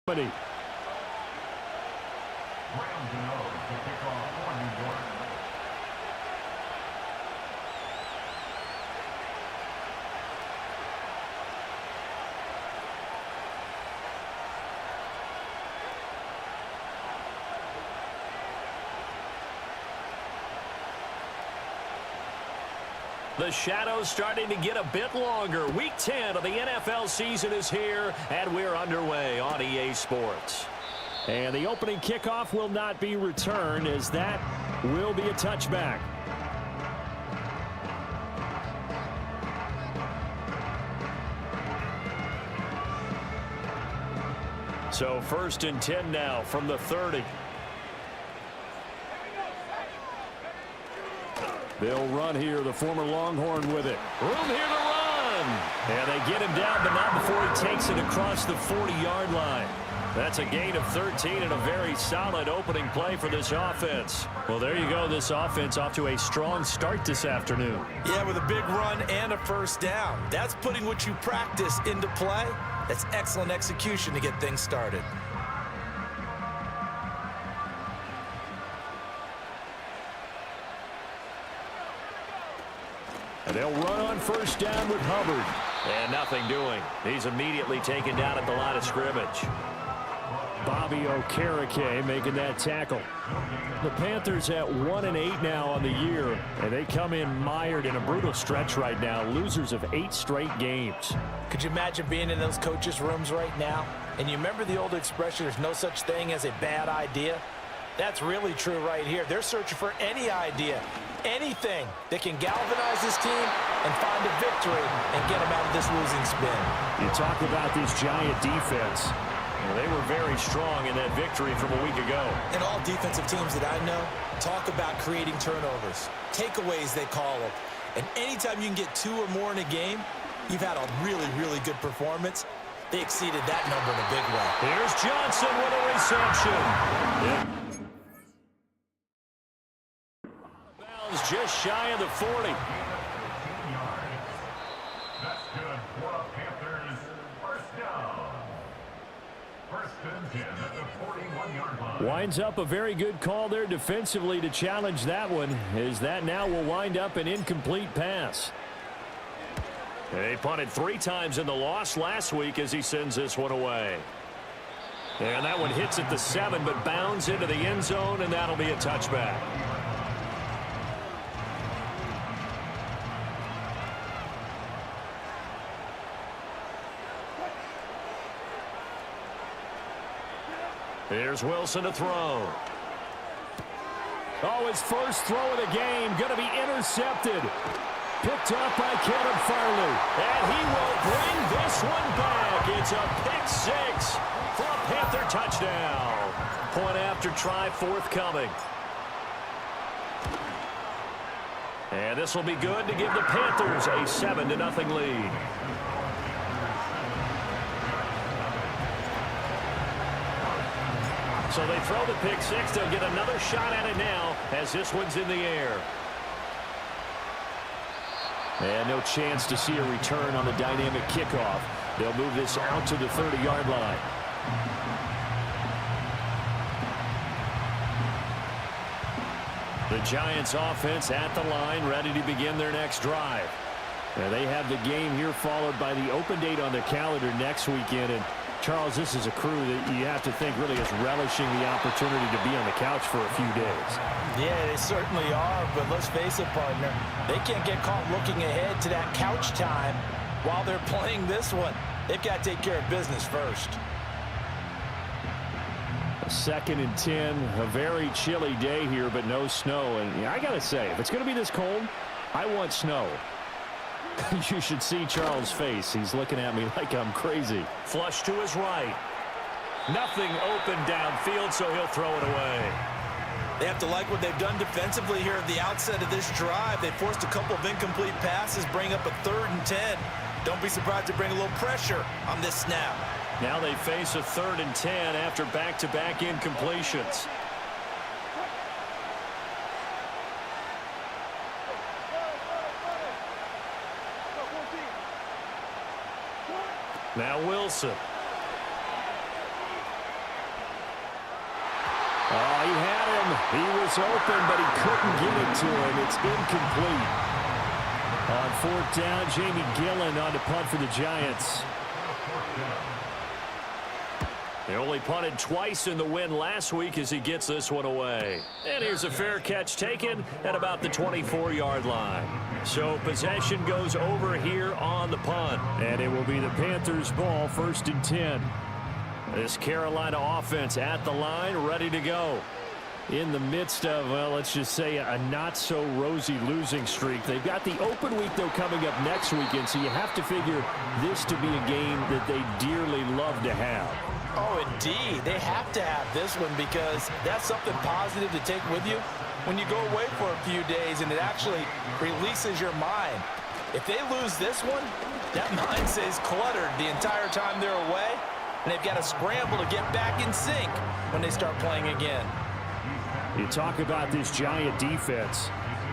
Round to kick off for New York. The shadow's starting to get a bit longer. Week 10 of the NFL season is here, and we're underway on EA Sports. And the opening kickoff will not be returned, as that will be a touchback. So 1st and 10 now from the 30. They'll run here, the former Longhorn with it. Room here to run. And they get him down, but not before he takes it across the 40-yard line. That's a gain of 13 and a very solid opening play for this offense. Well, there you go. This offense off to a strong start this afternoon. Yeah, with a big run and a first down. That's putting what you practice into play. That's excellent execution to get things started. And they'll run on first down with Hubbard. And nothing doing. He's immediately taken down at the line of scrimmage. Bobby Okereke making that tackle. The Panthers at 1-8 now on the year, and they come in mired in a brutal stretch right now, losers of 8 straight games. Could you imagine being in those coaches' rooms right now? And you remember the old expression, there's no such thing as a bad idea? That's really true right here. They're searching for any idea, anything that can galvanize this team and find a victory and get them out of this losing spin. You talk about this giant defense. Well, they were very strong in that victory from a week ago. And all defensive teams that I know talk about creating turnovers, takeaways they call them. And anytime you can get 2 or more in a game, you've had a really, really good performance. They exceeded that number in a big way. Here's Johnson with a reception. Bounds just shy of the 40. That's good for the Panthers. First down. First and 10 at the 41-yard line. Winds up a very good call there defensively to challenge that one, as that now will wind up an incomplete pass. They punted 3 times in the loss last week as he sends this one away. And that one hits at the 7, but bounds into the end zone, and that'll be a touchback. Here's Wilson to throw. Oh, his first throw of the game going to be intercepted. Picked up by Caleb Farley. And he will bring this one back. It's a pick 6 for a Panther touchdown. Point after try forthcoming. And this will be good to give the Panthers a 7-0 lead. So they throw the pick 6. They'll get another shot at it now as this one's in the air. And no chance to see a return on the dynamic kickoff. They'll move this out to the 30-yard line. The Giants offense at the line, ready to begin their next drive. And they have the game here followed by the open date on the calendar next weekend. And Charles, this is a crew that you have to think really is relishing the opportunity to be on the couch for a few days. Yeah, they certainly are, but let's face it, partner, they can't get caught looking ahead to that couch time while they're playing this one. They've got to take care of business first. 2nd and 10, a very chilly day here, but no snow. And I got to say, if it's going to be this cold, I want snow. You should see Charles' face. He's looking at me like I'm crazy. Flush to his right. Nothing open downfield, so he'll throw it away. They have to like what they've done defensively here at the outset of this drive. They forced a couple of incomplete passes, bring up a 3rd and 10. Don't be surprised to bring a little pressure on this snap. Now they face a 3rd and 10 after back-to-back incompletions. Now Wilson. He was open, but he couldn't get it to him. It's incomplete. On fourth down, Jamie Gillen on the punt for the Giants. They only punted twice in the win last week as he gets this one away. And here's a fair catch taken at about the 24-yard line. So possession goes over here on the punt. And it will be the Panthers' ball, 1st and 10. This Carolina offense at the line, ready to go. In the midst of, well, let's just say a not-so-rosy losing streak. They've got the open week, though, coming up next weekend, so you have to figure this to be a game that they dearly love to have. Oh, indeed. They have to have this one because that's something positive to take with you when you go away for a few days, and it actually releases your mind. If they lose this one, that mind stays cluttered the entire time they're away, and they've got to scramble to get back in sync when they start playing again. You talk about this Giant defense.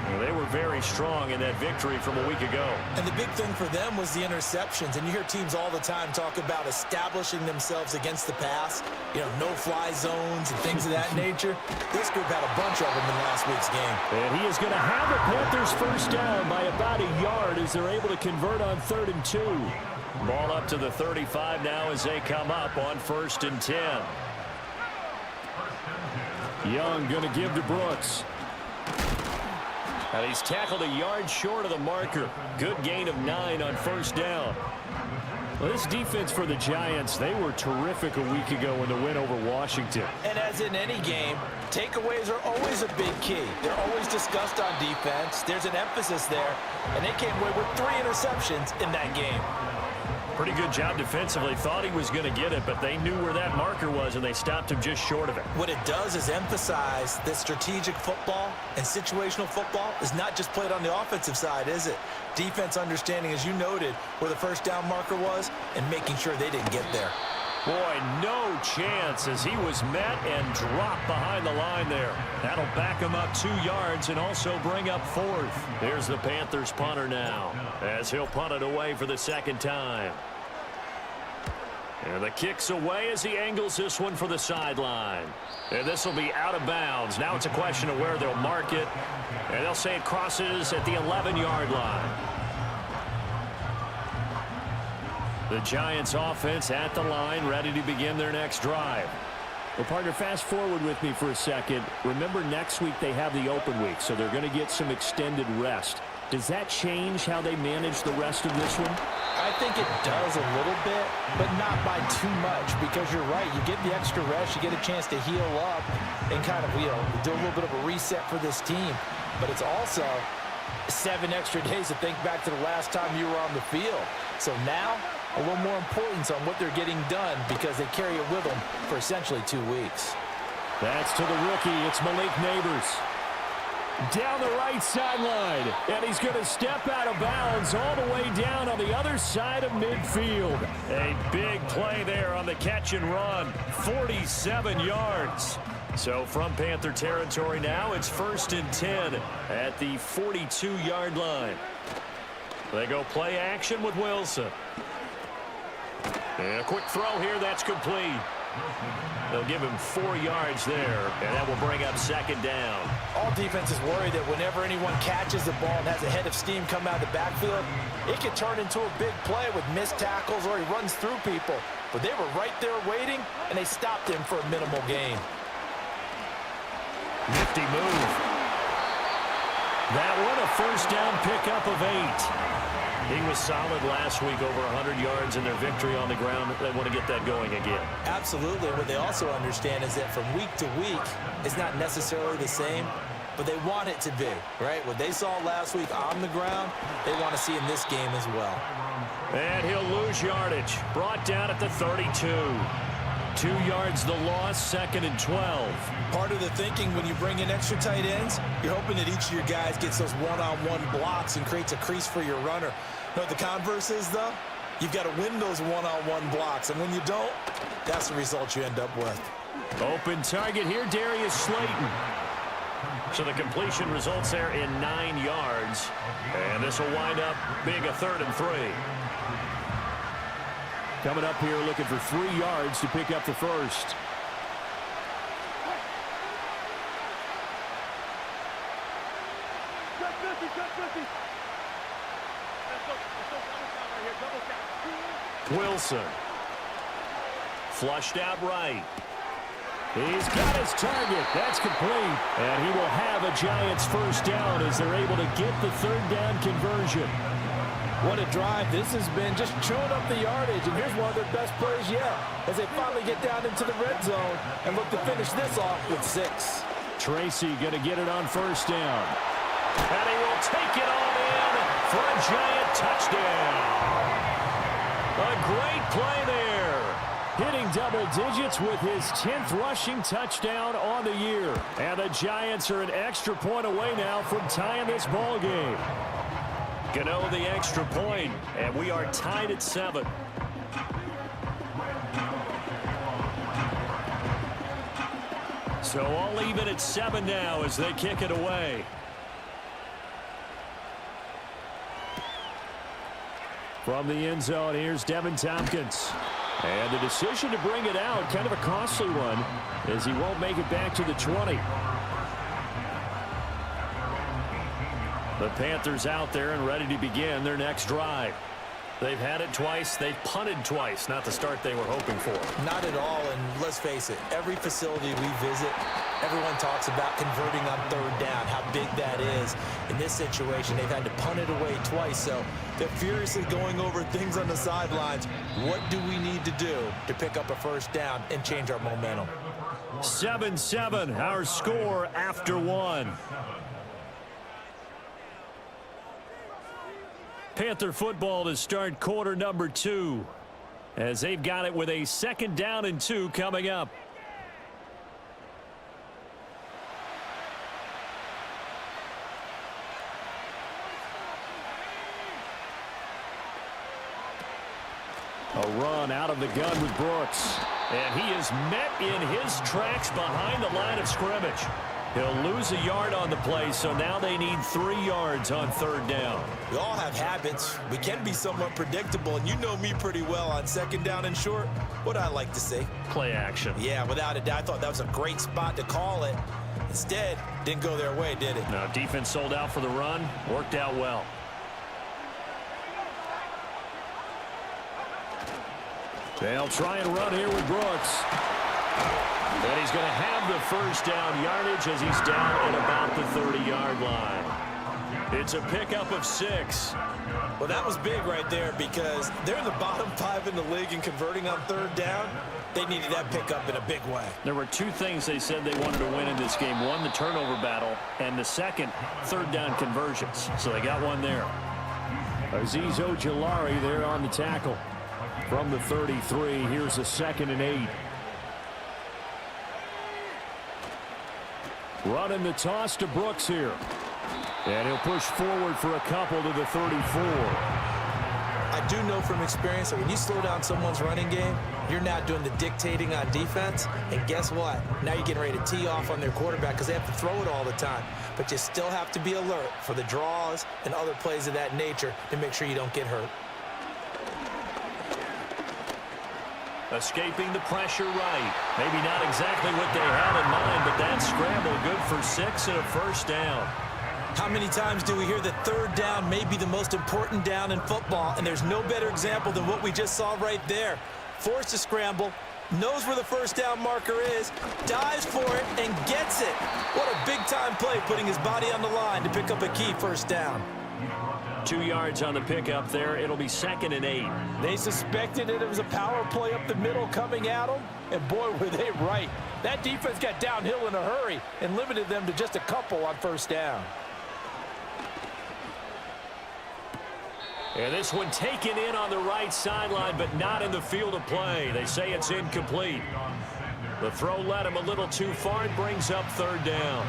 Well, they were very strong in that victory from a week ago. And the big thing for them was the interceptions. And you hear teams all the time talk about establishing themselves against the pass. You know, no-fly zones and things of that nature. This group had a bunch of them in last week's game. And he is going to have the Panthers first down by about a yard as they're able to convert on 3rd and 2. Ball up to the 35 now as they come up on 1st and 10. Young going to give to Brooks. And he's tackled a yard short of the marker. Good gain of 9 on 1st down. Well, this defense for the Giants, they were terrific a week ago in the win over Washington. And as in any game, takeaways are always a big key. They're always discussed on defense. There's an emphasis there. And they came away with 3 interceptions in that game. Pretty good job defensively. Thought he was going to get it, but they knew where that marker was, and they stopped him just short of it. What it does is emphasize that strategic football and situational football is not just played on the offensive side, is it? Defense understanding, as you noted, where the first down marker was and making sure they didn't get there. Boy, no chance as he was met and dropped behind the line there. That'll back him up 2 yards and also bring up 4th. There's the Panthers punter now as he'll punt it away for the 2nd time. And the kick's away as he angles this one for the sideline. And this will be out of bounds. Now it's a question of where they'll mark it. And they'll say it crosses at the 11-yard line. The Giants offense at the line, ready to begin their next drive. Well, partner, fast forward with me for a second. Remember, next week they have the open week, so they're going to get some extended rest. Does that change how they manage the rest of this one? I think it does a little bit, but not by too much, because you're right. You get the extra rest, you get a chance to heal up and kind of, do a little bit of a reset for this team. But it's also 7 extra days to think back to the last time you were on the field. So now, a little more importance on what they're getting done because they carry it with them for essentially 2 weeks. That's to the rookie. It's Malik Neighbors. Down the right sideline, and he's going to step out of bounds all the way down on the other side of midfield. A big play there on the catch and run, 47 yards. So from Panther territory now, it's 1st and 10 at the 42-yard line. They go play action with Wilson. And a quick throw here, that's complete. They'll give him 4 yards there, and that will bring up 2nd down. All defenses worry that whenever anyone catches the ball and has a head of steam come out of the backfield, it could turn into a big play with missed tackles or he runs through people. But they were right there waiting, and they stopped him for a minimal gain. Nifty move. That one, a first down pickup of 8. He was solid last week, over 100 yards in their victory on the ground. They want to get that going again. Absolutely. What they also understand is that from week to week, it's not necessarily the same, but they want it to be, right? What they saw last week on the ground, they want to see in this game as well. And he'll lose yardage. Brought down at the 32. 2 yards the loss, 2nd and 12. Part of the thinking when you bring in extra tight ends, you're hoping that each of your guys gets those one-on-one blocks and creates a crease for your runner. You know what the converse is, though? You've got to win those one-on-one blocks, and when you don't, that's the result you end up with. Open target here, Darius Slayton. So the completion results there in 9 yards. And this will wind up being a 3rd and 3. Coming up here looking for 3 yards to pick up the first. Wilson. Flushed out right. He's got his target. That's complete. And he will have a Giants first down as they're able to get the third down conversion. What a drive this has been, just chewing up the yardage. And here's one of their best plays yet as they finally get down into the red zone and look to finish this off with 6. Tracy going to get it on first down. And he will take it on in for a Giant touchdown. A great play there. Hitting double digits with his 10th rushing touchdown on the year. And the Giants are an extra point away now from tying this ball game. Gano the extra point, and we are tied at 7. So all even at 7 now as they kick it away. From the end zone, here's Devin Tompkins. And the decision to bring it out, kind of a costly one, as he won't make it back to the 20. The Panthers out there and ready to begin their next drive. They've had it twice. They've punted twice. Not the start they were hoping for. Not at all, and let's face it, every facility we visit, everyone talks about converting on third down, how big that is. In this situation, they've had to punt it away twice, so they're furiously going over things on the sidelines. What do we need to do to pick up a first down and change our momentum? 7-7, our score after 1. Panther football to start quarter number 2 as they've got it with a 2nd down and 2 coming up. A run out of the gun with Brooks. And he is met in his tracks behind the line of scrimmage. He'll lose a yard on the play, so now they need 3 yards on third down. We all have habits. We can be somewhat predictable, and you know me pretty well on 2nd down and short. What I like to say? Play action. Yeah, without a doubt. I thought that was a great spot to call it. Instead, didn't go their way, did it? Now, defense sold out for the run. Worked out well. They'll try and run here with Brooks. And he's going to have the first down yardage as he's down at about the 30-yard line. It's a pickup of 6. Well, that was big right there because they're in the bottom 5 in the league in converting on third down. They needed that pickup in a big way. There were 2 things they said they wanted to win in this game. One, the turnover battle, and the second, third down conversions. So they got one there. Azeez Ojulari there on the tackle. From the 33, here's a 2nd and 8. Running the toss to Brooks here. And he'll push forward for a couple to the 34. I do know from experience that when you slow down someone's running game, you're not doing the dictating on defense. And guess what? Now you're getting ready to tee off on their quarterback because they have to throw it all the time. But you still have to be alert for the draws and other plays of that nature to make sure you don't get hurt. Escaping the pressure right. Maybe not exactly what they had in mind, but that scramble good for 6 and a first down. How many times do we hear that third down may be the most important down in football, and there's no better example than what we just saw right there. Forced to scramble, knows where the first down marker is, dives for it, and gets it. What a big-time play, putting his body on the line to pick up a key first down. 2 yards on the pickup there. It'll be 2nd and 8. They suspected it was a power play up the middle coming at them, and boy, were they right. That defense got downhill in a hurry and limited them to just a couple on first down. And this one taken in on the right sideline, but not in the field of play. They say it's incomplete. The throw led him a little too far. It brings up third down.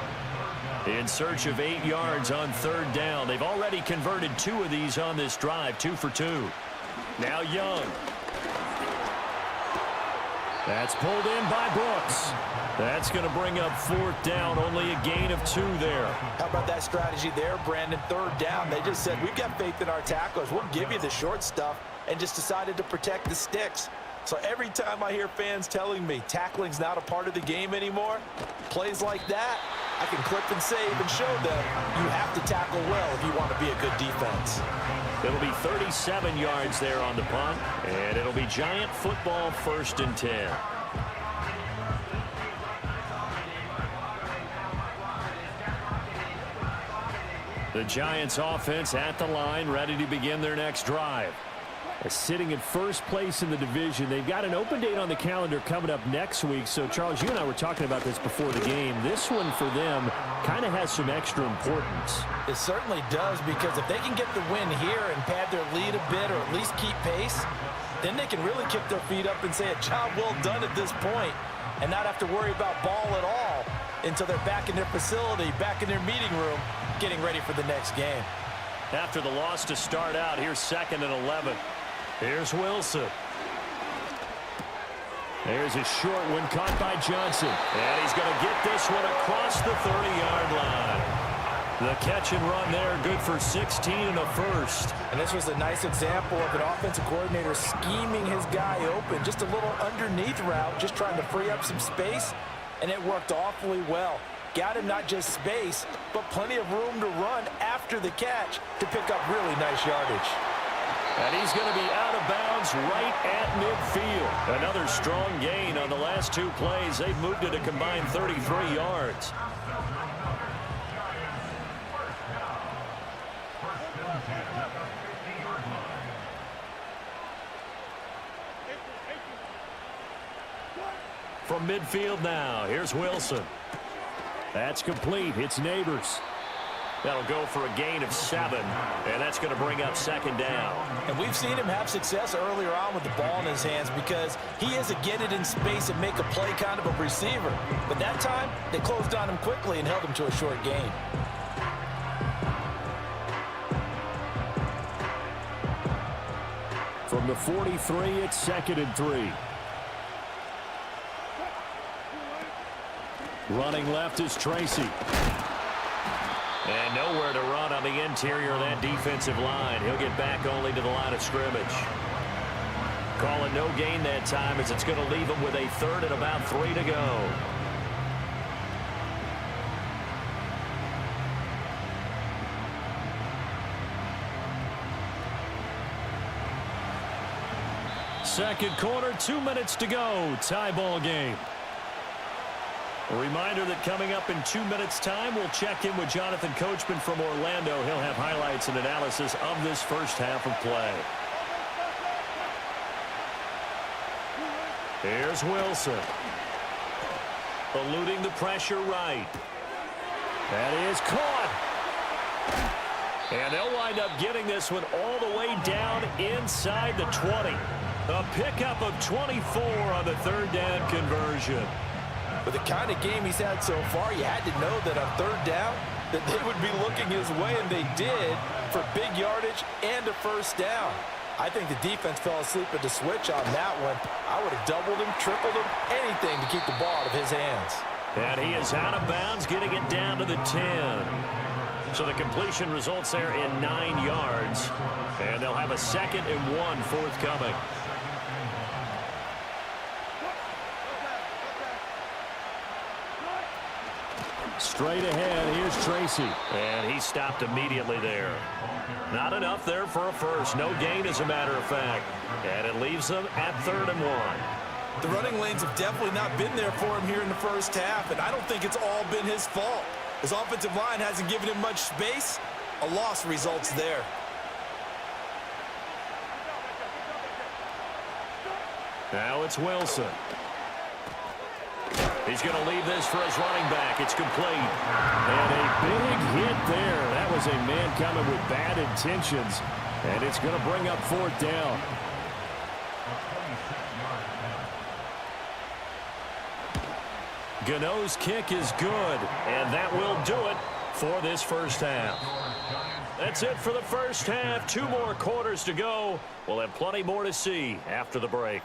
In search of 8 yards on third down. They've already converted 2 of these on this drive, 2 for 2. Now Young. That's pulled in by Brooks. That's going to bring up 4th down. Only a gain of 2 there. How about that strategy there, Brandon? Third down. They just said, we've got faith in our tacklers. We'll give you the short stuff, and just decided to protect the sticks. So every time I hear fans telling me tackling's not a part of the game anymore, plays like that, I can clip and save and show them you have to tackle well if you want to be a good defense. It'll be 37 yards there on the punt, and it'll be Giant football 1st and 10. The Giants offense at the line, ready to begin their next drive. Sitting in first place in the division. They've got an open date on the calendar coming up next week. So, Charles, you and I were talking about this before the game. This one for them kind of has some extra importance. It certainly does, because if they can get the win here and pad their lead a bit or at least keep pace, then they can really kick their feet up and say a job well done at this point and not have to worry about ball at all until they're back in their facility, back in their meeting room, getting ready for the next game. After the loss to start out, here's 2nd and 11. Here's Wilson. There's a short one caught by Johnson. And he's going to get this one across the 30-yard line. The catch and run there, good for 16 and a first. And this was a nice example of an offensive coordinator scheming his guy open. Just a little underneath route, just trying to free up some space, and it worked awfully well. Got him not just space, but plenty of room to run after the catch to pick up really nice yardage. And he's going to be out of bounds right at midfield. Another strong gain on the last 2 plays. They've moved it a combined 33 yards. From midfield now, here's Wilson. That's complete. It's Neighbors. That'll go for a gain of 7, and that's going to bring up 2nd down. And we've seen him have success earlier on with the ball in his hands because he is a get it in space and make a play kind of a receiver. But that time, they closed on him quickly and held him to a short gain. From the 43, it's 2nd and 3. Running left is Tracy. And nowhere to run on the interior of that defensive line. He'll get back only to the line of scrimmage. Calling no gain that time as it's going to leave him with a 3rd and about 3 to go. Second quarter, 2 minutes to go. Tie ball game. A reminder that coming up in 2 minutes' time, we'll check in with Jonathan Coachman from Orlando. He'll have highlights and analysis of this first half of play. Here's Wilson. Eluding the pressure right. That is caught. And they'll wind up getting this one all the way down inside the 20. A pickup of 24 on the 3rd down conversion. With the kind of game he's had so far, you had to know that on 3rd down, that they would be looking his way, and they did, for big yardage and a 1st down. I think the defense fell asleep at the switch on that one. I would have doubled him, tripled him, anything to keep the ball out of his hands. And he is out of bounds, getting it down to the 10. So the completion results there in 9 yards. And they'll have a 2nd and 1 forthcoming. Straight ahead, here's Tracy. And he stopped immediately there. Not enough there for a first. No gain, as a matter of fact. And it leaves them at 3rd and 1. The running lanes have definitely not been there for him here in the first half, and I don't think it's all been his fault. His offensive line hasn't given him much space. A loss results there. Now it's Wilson. He's going to leave this for his running back. It's complete. And a big hit there. That was a man coming with bad intentions. And it's going to bring up 4th down. Gano's kick is good. And that will do it for this first half. That's it for the first half. 2 more quarters to go. We'll have plenty more to see after the break.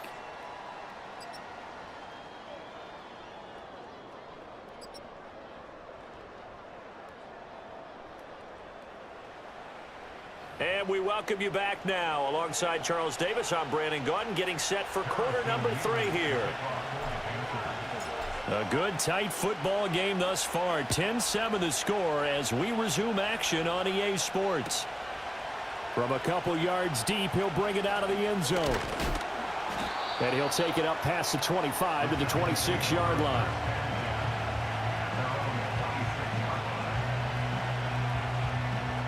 And we welcome you back now. Alongside Charles Davis, I'm Brandon Gaudin, getting set for quarter number 3 here. A good, tight football game thus far. 10-7 the score as we resume action on EA Sports. From a couple yards deep, he'll bring it out of the end zone. And he'll take it up past the 25 to the 26-yard line.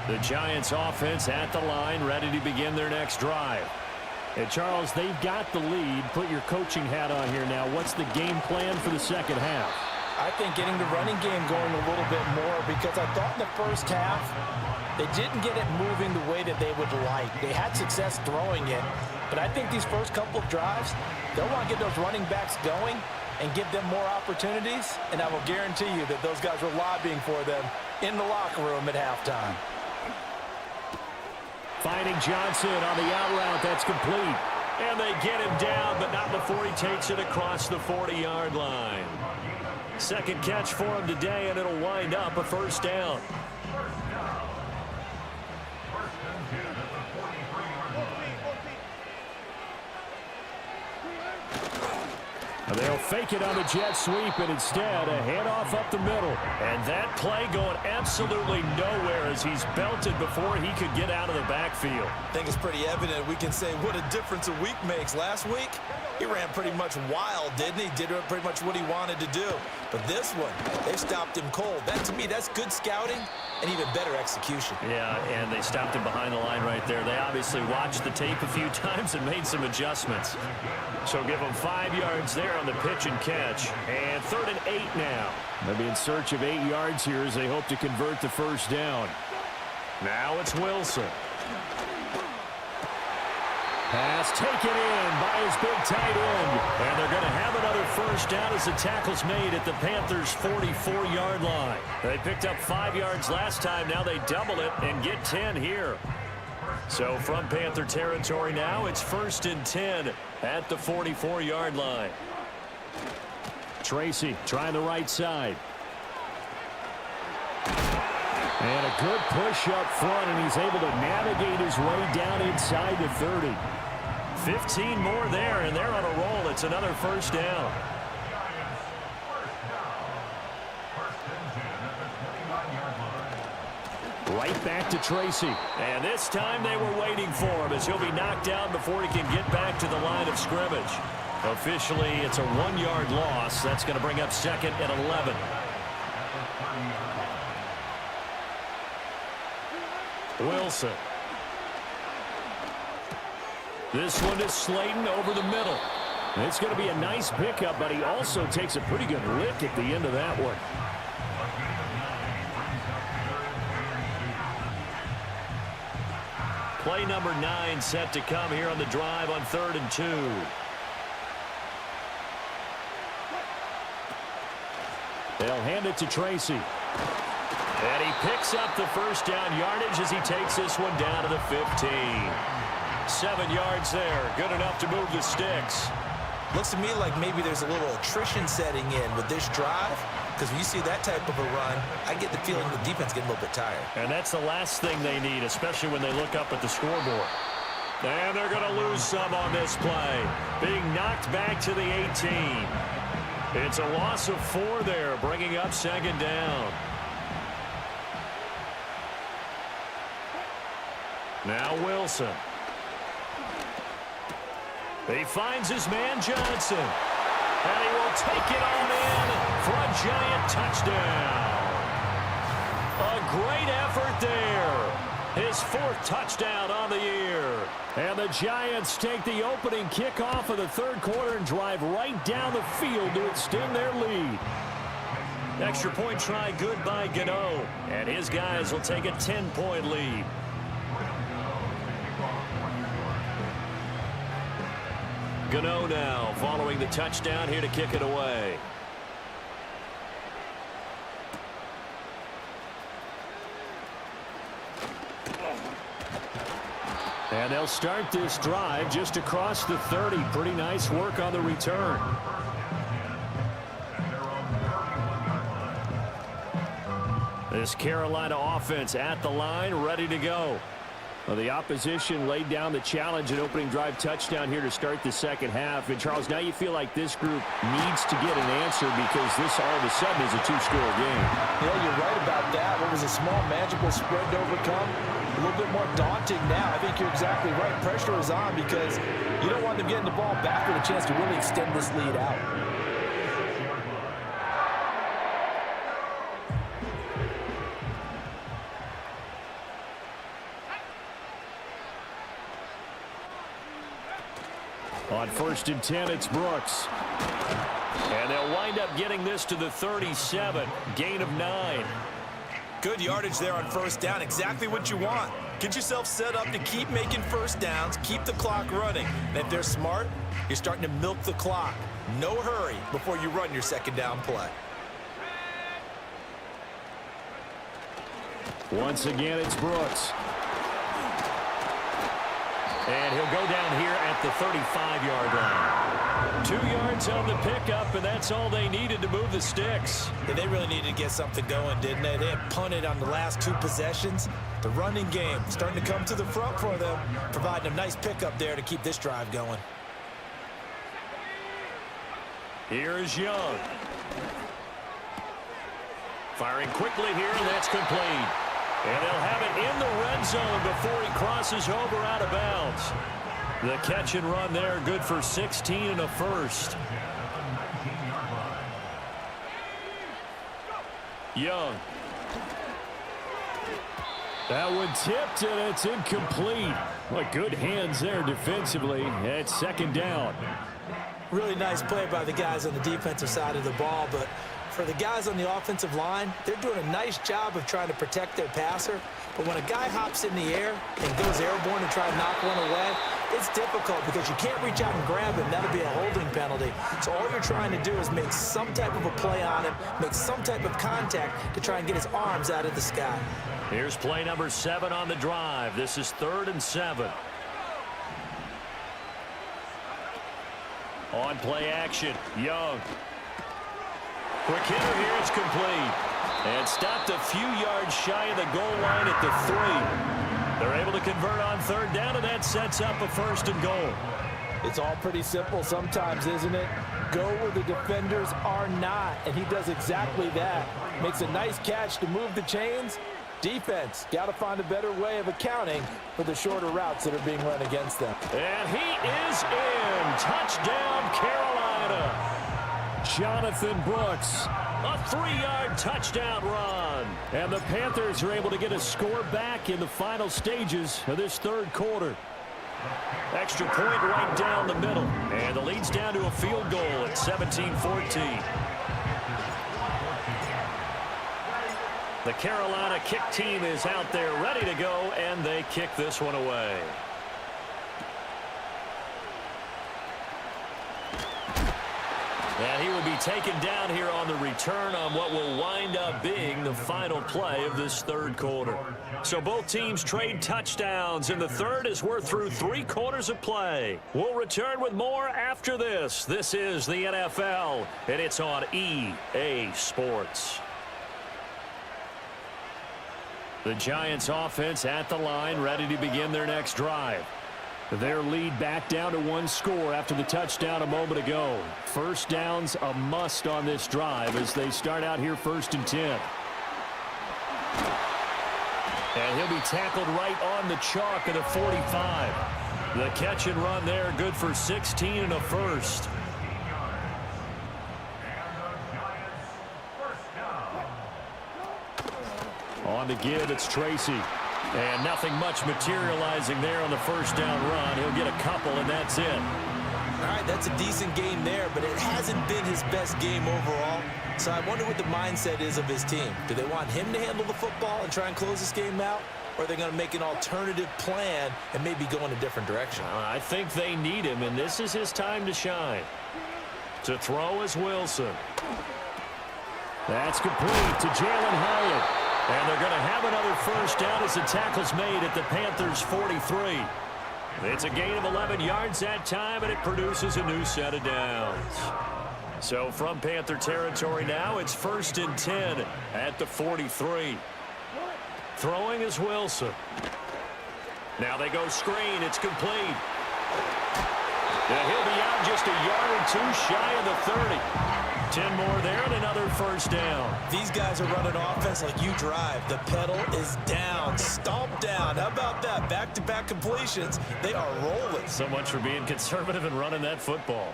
The Giants offense at the line, ready to begin their next drive. And Charles, they've got the lead. Put your coaching hat on here now. What's the game plan for the second half? I think getting the running game going a little bit more, because I thought in the first half they didn't get it moving the way that they would like. They had success throwing it, but I think these first couple of drives, they'll want to get those running backs going and give them more opportunities, and I will guarantee you that those guys were lobbying for them in the locker room at halftime. Finding Johnson on the out route. That's complete. And they get him down, but not before he takes it across the 40-yard line. Second catch for him today, and it'll wind up a first down. They'll fake it on the jet sweep, and instead a handoff up the middle. And that play going absolutely nowhere as he's belted before he could get out of the backfield. I think it's pretty evident. We can say what a difference a week makes. Last week, he ran pretty much wild, didn't he? Did pretty much what he wanted to do. But this one, they stopped him cold. That, to me, that's good scouting and even better execution. Yeah, and they stopped him behind the line right there. They obviously watched the tape a few times and made some adjustments. So give him 5 yards there on the pitch and catch. And 3rd and 8 now. They'll be in search of 8 yards here as they hope to convert the first down. Now it's Wilson. Pass taken in by his big tight end. And they're going to have another first down as the tackle's made at the Panthers' 44-yard line. They picked up 5 yards last time. Now they double it and get 10 here. So from Panther territory now, it's 1st and 10 at the 44-yard line. Tracy trying the right side. And a good push up front, and he's able to navigate his way down inside the 30. 15 more there, and they're on a roll. It's another first down. Right back to Tracy. And this time they were waiting for him as he'll be knocked down before he can get back to the line of scrimmage. Officially, it's a 1-yard loss. That's going to bring up 2nd and 11. Wilson. This one is Slayton over the middle. It's going to be a nice pickup, but he also takes a pretty good lick at the end of that one. Play number 9 set to come here on the drive on 3rd and 2. They'll hand it to Tracy. And he picks up the first down yardage as he takes this one down to the 15. 7 yards there. Good enough to move the sticks. Looks to me like maybe there's a little attrition setting in with this drive, because when you see that type of a run, I get the feeling the defense getting a little bit tired. And that's the last thing they need, especially when they look up at the scoreboard. And they're going to lose some on this play. Being knocked back to the 18. It's a loss of 4 there, bringing up 2nd down. Now Wilson. He finds his man Johnson. And he will take it on in for a giant touchdown. A great effort there. His 4th touchdown on the year. And the Giants take the opening kickoff of the 3rd quarter and drive right down the field to extend their lead. Extra point try good by Gano. And his guys will take a 10-point lead. Gano now following the touchdown here to kick it away. And they'll start this drive just across the 30. Pretty nice work on the return. This Carolina offense at the line, ready to go. Well, the opposition laid down the challenge and opening drive touchdown here to start the second half. And, Charles, now you feel like this group needs to get an answer because this all of a sudden is a two-score game. Yeah, you're right about that. What was a small, magical spread to overcome, a little bit more daunting now. I think you're exactly right. Pressure is on because you don't want them getting the ball back with a chance to really extend this lead out. On 1st and 10, it's Brooks. And they'll wind up getting this to the 37. Gain of 9. Good yardage there on first down. Exactly what you want. Get yourself set up to keep making first downs, keep the clock running. And if they're smart, you're starting to milk the clock. No hurry before you run your second down play. Once again, it's Brooks. And he'll go down here at the 35-yard line. 2 yards on the pickup, and that's all they needed to move the sticks. Yeah, they really needed to get something going, didn't they? They had punted on the last 2 possessions. The running game starting to come to the front for them, providing a nice pickup there to keep this drive going. Here is Young. Firing quickly here, and that's complete. And they'll have it in the red zone before he crosses over out of bounds. The catch and run there, good for 16 and a first. Young. That one tipped, and it's incomplete. What good hands there defensively. It's second down. Really nice play by the guys on the defensive side of the ball, but for the guys on the offensive line, they're doing a nice job of trying to protect their passer. But when a guy hops in the air and goes airborne to try and knock one away, it's difficult because you can't reach out and grab him. That'll be a holding penalty. So all you're trying to do is make some type of a play on him, make some type of contact to try and get his arms out of the sky. Here's play number 7 on the drive. This is 3rd and 7. On play action, Young. Quick hitter here, it's complete. And stopped a few yards shy of the goal line at the 3. They're able to convert on 3rd down, and that sets up a 1st and goal. It's all pretty simple sometimes, isn't it? Go where the defenders are not, and he does exactly that. Makes a nice catch to move the chains. Defense, got to find a better way of accounting for the shorter routes that are being run against them. And he is in. Touchdown, Carolina. Jonathan Brooks. A 3-yard touchdown run. And the Panthers are able to get a score back in the final stages of this 3rd quarter. Extra point right down the middle. And the lead's down to a field goal at 17-14. The Carolina kick team is out there ready to go, and they kick this one away. And he will be taken down here on the return on what will wind up being the final play of this 3rd quarter. So both teams trade touchdowns in the 3rd as we're through 3 quarters of play. We'll return with more after this. This is the NFL, and it's on EA Sports. The Giants offense at the line, ready to begin their next drive. Their lead back down to 1 score after the touchdown a moment ago. First down's a must on this drive as they start out here 1st and 10. And he'll be tackled right on the chalk at the 45. The catch and run there, good for 16 and a first. On the give, it's Tracy. And nothing much materializing there on the first down run. He'll get a couple, and that's it. All right, that's a decent game there, but it hasn't been his best game overall. So I wonder what the mindset is of his team. Do they want him to handle the football and try and close this game out? Or are they going to make an alternative plan and maybe go in a different direction? I think they need him, and this is his time to shine. To throw is Wilson. That's complete to Jalen Hyatt. And they're going to have another first down as the tackle's made at the Panthers' 43. It's a gain of 11 yards that time, and it produces a new set of downs. So from Panther territory now, it's 1st and 10 at the 43. Throwing is Wilson. Now they go screen. It's complete. And he'll be out just a yard or two shy of the 30. 10 more there and another first down. These guys are running offense like you drive. The pedal is down, stomp down. How about that? Back-to-back completions. They are rolling. So much for being conservative and running that football.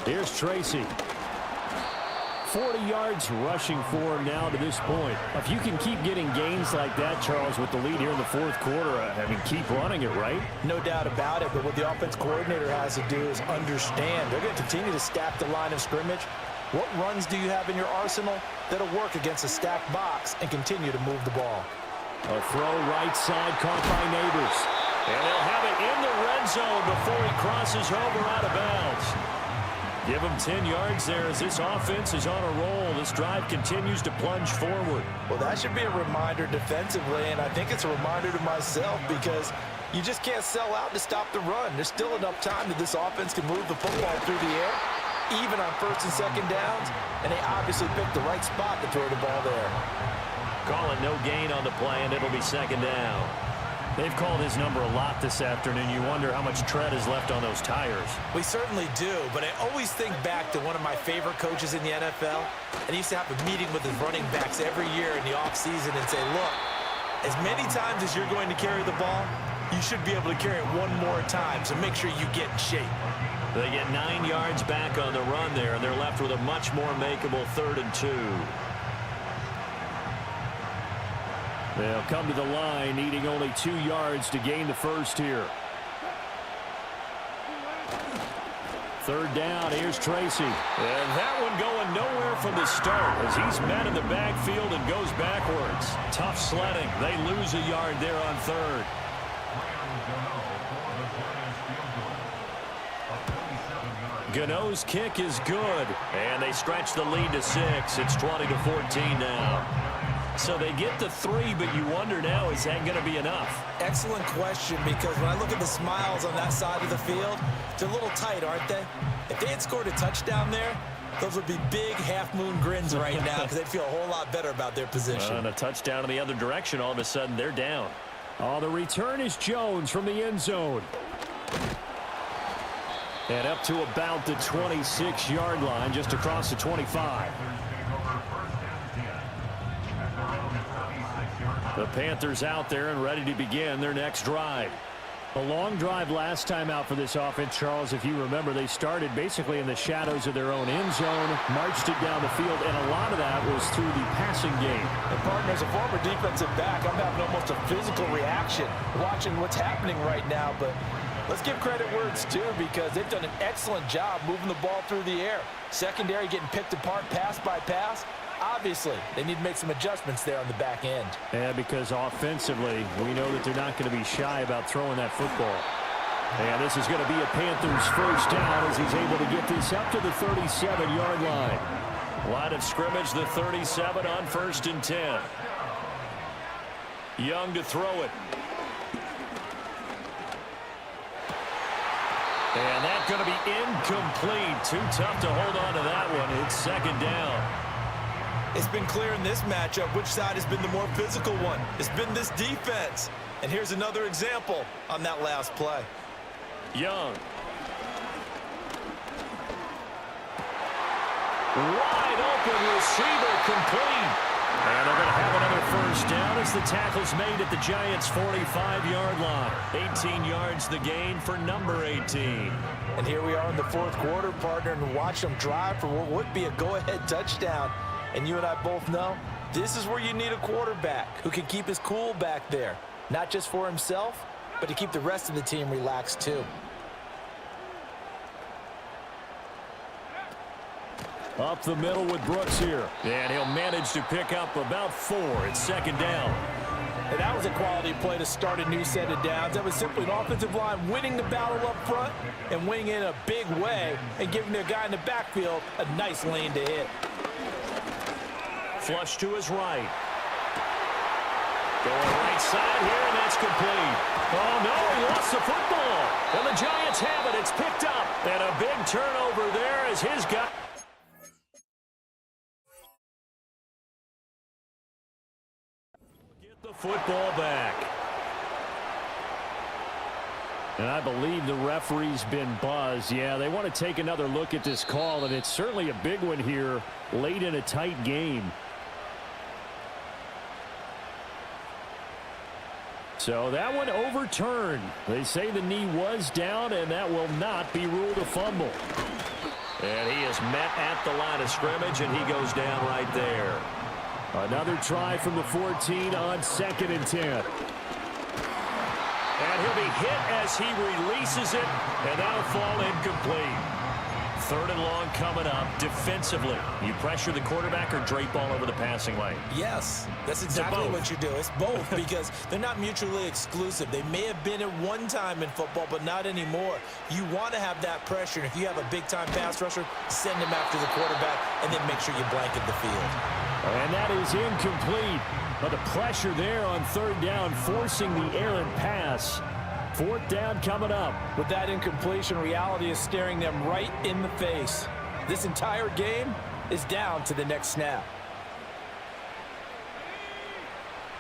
Here's Tracy. 40 yards rushing for him now to this point. If you can keep getting gains like that, Charles, with the lead here in the fourth quarter, I mean, keep running it, right? No doubt about it, but what the offense coordinator has to do is understand. They're going to continue to stack the line of scrimmage. What runs do you have in your arsenal that'll work against a stacked box and continue to move the ball? A throw right side caught by Neighbors. And they'll have it in the red zone before he crosses over out of bounds. Give him 10 yards there as this offense is on a roll. This drive continues to plunge forward. Well, that should be a reminder defensively, and I think it's a reminder to myself because you just can't sell out to stop the run. There's still enough time that this offense can move the football through the air, even on first and second downs, and they obviously picked the right spot to throw the ball there. Call it no gain on the play, and it'll be second down. They've called his number a lot this afternoon. You wonder how much tread is left on those tires. We certainly do, but I always think back to one of my favorite coaches in the NFL, and he used to have a meeting with his running backs every year in the offseason and say, look, as many times as you're going to carry the ball, you should be able to carry it one more time, so make sure you get in shape. They get 9 yards back on the run there, and they're left with a much more makeable 3rd and 2. They'll come to the line, needing only 2 yards to gain the first here. 3rd down, here's Tracy. And that one going nowhere from the start as he's met in the backfield and goes backwards. Tough sledding. They lose a yard there on 3rd. Gano's kick is good. And they stretch the lead to 6. It's 20-14 now. So they get the 3, but you wonder now, is that going to be enough? Excellent question, because when I look at the smiles on that side of the field, they're a little tight, aren't they? If they had scored a touchdown there, those would be big half-moon grins right now because they'd feel a whole lot better about their position. And a touchdown in the other direction, all of a sudden they're down. Oh, the return is Jones from the end zone. And up to about the 26-yard line, just across the 25. The Panthers out there and ready to begin their next drive. A long drive last time out for this offense, Charles. If you remember, they started basically in the shadows of their own end zone, marched it down the field, and a lot of that was through the passing game. And partner, as a former defensive back, I'm having almost a physical reaction watching what's happening right now. But let's give credit where it's due, because they've done an excellent job moving the ball through the air. Secondary getting picked apart pass by pass. Obviously, they need to make some adjustments there on the back end. Yeah, because offensively, we know that they're not going to be shy about throwing that football. And this is going to be a Panthers first down as he's able to get this up to the 37-yard line. Line of scrimmage, the 37 on 1st and 10. Young to throw it. And that's going to be incomplete. Too tough to hold on to that one. It's second down. It's been clear in this matchup which side has been the more physical one. It's been this defense. And here's another example on that last play. Young. Wide open receiver, complete. And they're going to have another first down as the tackle's made at the Giants' 45-yard line. 18 yards the gain for number 18. And here we are in the fourth quarter, partner, and watch them drive for what would be a go-ahead touchdown. And you and I both know this is where you need a quarterback who can keep his cool back there, not just for himself, but to keep the rest of the team relaxed too. Up the middle with Brooks here. And he'll manage to pick up about 4. It's second down. And that was a quality play to start a new set of downs. That was simply an offensive line winning the battle up front and winning in a big way and giving their guy in the backfield a nice lane to hit. Flush to his right. Going right side here, and that's complete. Oh, no, he lost the football. And the Giants have it. It's picked up. And a big turnover there as his guy. football back. And I believe the referee's been buzzed. Yeah, they want to take another look at this call, and it's certainly a big one here late in a tight game. So that one overturned. They say the knee was down, and that will not be ruled a fumble. And he is met at the line of scrimmage, and he goes down right there. Another try from the 14 on 2nd and 10. And he'll be hit as he releases it, and that'll fall incomplete. 3rd and long coming up. Defensively, you pressure the quarterback or drape all over the passing lane? Yes, that's exactly what you do. It's both because they're not mutually exclusive. They may have been at one time in football, but not anymore. You want to have that pressure. And if you have a big-time pass rusher, send him after the quarterback and then make sure you blanket the field. And that is incomplete. But the pressure there on 3rd down, forcing the errant pass. 4th down coming up. With that incompletion, reality is staring them right in the face. This entire game is down to the next snap.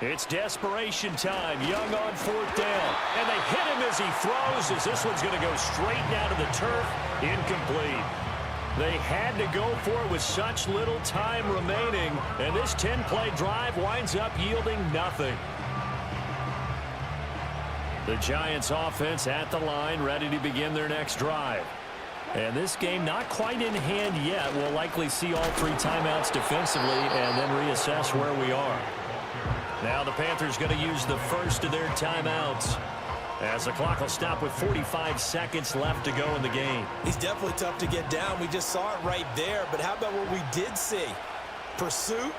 It's desperation time. Young on 4th down. And they hit him as he throws, as this one's going to go straight down to the turf. Incomplete. They had to go for it with such little time remaining, and this 10-play drive winds up yielding nothing. The Giants offense at the line, ready to begin their next drive. And this game not quite in hand yet. We'll likely see all 3 timeouts defensively and then reassess where we are. Now the Panthers going to use the first of their timeouts, as the clock will stop with 45 seconds left to go in the game. He's definitely tough to get down. We just saw it right there. But how about what we did see? Pursuit,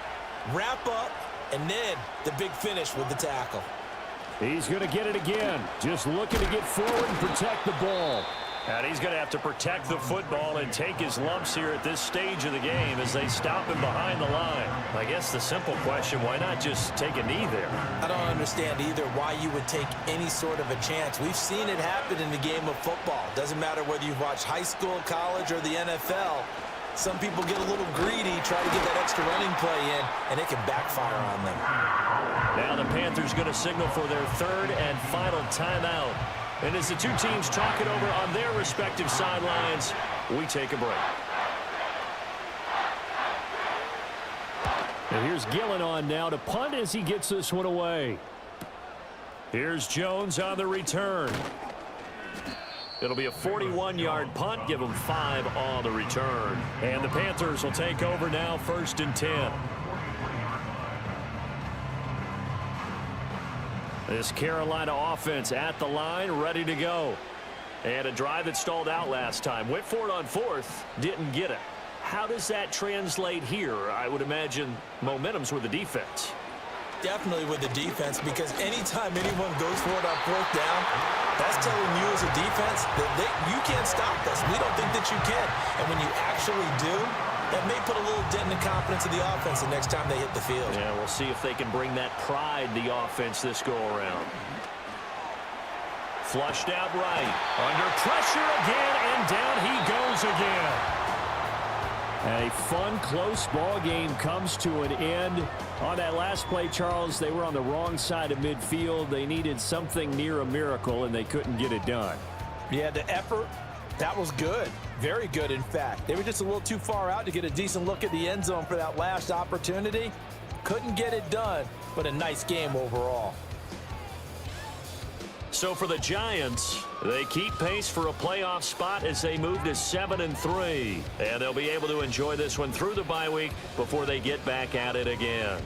wrap up, and then the big finish with the tackle. He's going to get it again. Just looking to get forward and protect the ball. And he's going to have to protect the football and take his lumps here at this stage of the game as they stop him behind the line. I guess the simple question, why not just take a knee there? I don't understand either why you would take any sort of a chance. We've seen it happen in the game of football. Doesn't matter whether you've watched high school, college, or the NFL. Some people get a little greedy, try to get that extra running play in, and it can backfire on them. Now the Panthers going to signal for their 3rd and final timeout. And as the 2 teams talk it over on their respective sidelines, we take a break. And here's Gillen on now to punt as he gets this one away. Here's Jones on the return. It'll be a 41-yard punt, give them 5 on the return. And the Panthers will take over now, 1st and 10. This Carolina offense at the line, ready to go. And a drive that stalled out last time. Went for it on 4th, didn't get it. How does that translate here? I would imagine momentum's with the defense. Definitely with the defense, because anytime anyone goes for it on 4th down, that's telling you as a defense that you can't stop us. We don't think that you can. And when you actually do, that may put a little dent in the confidence of the offense the next time they hit the field. Yeah, we'll see if they can bring that pride, the offense, this go-around. Flushed out right. Under pressure again, and down he goes again. A fun, close ball game comes to an end. On that last play, Charles, they were on the wrong side of midfield. They needed something near a miracle, and they couldn't get it done. Yeah, the effort, that was good. Very good, in fact. They were just a little too far out to get a decent look at the end zone for that last opportunity. Couldn't get it done, but a nice game overall. So for the Giants, they keep pace for a playoff spot as they move to 7-3. And they'll be able to enjoy this one through the bye week before they get back at it again.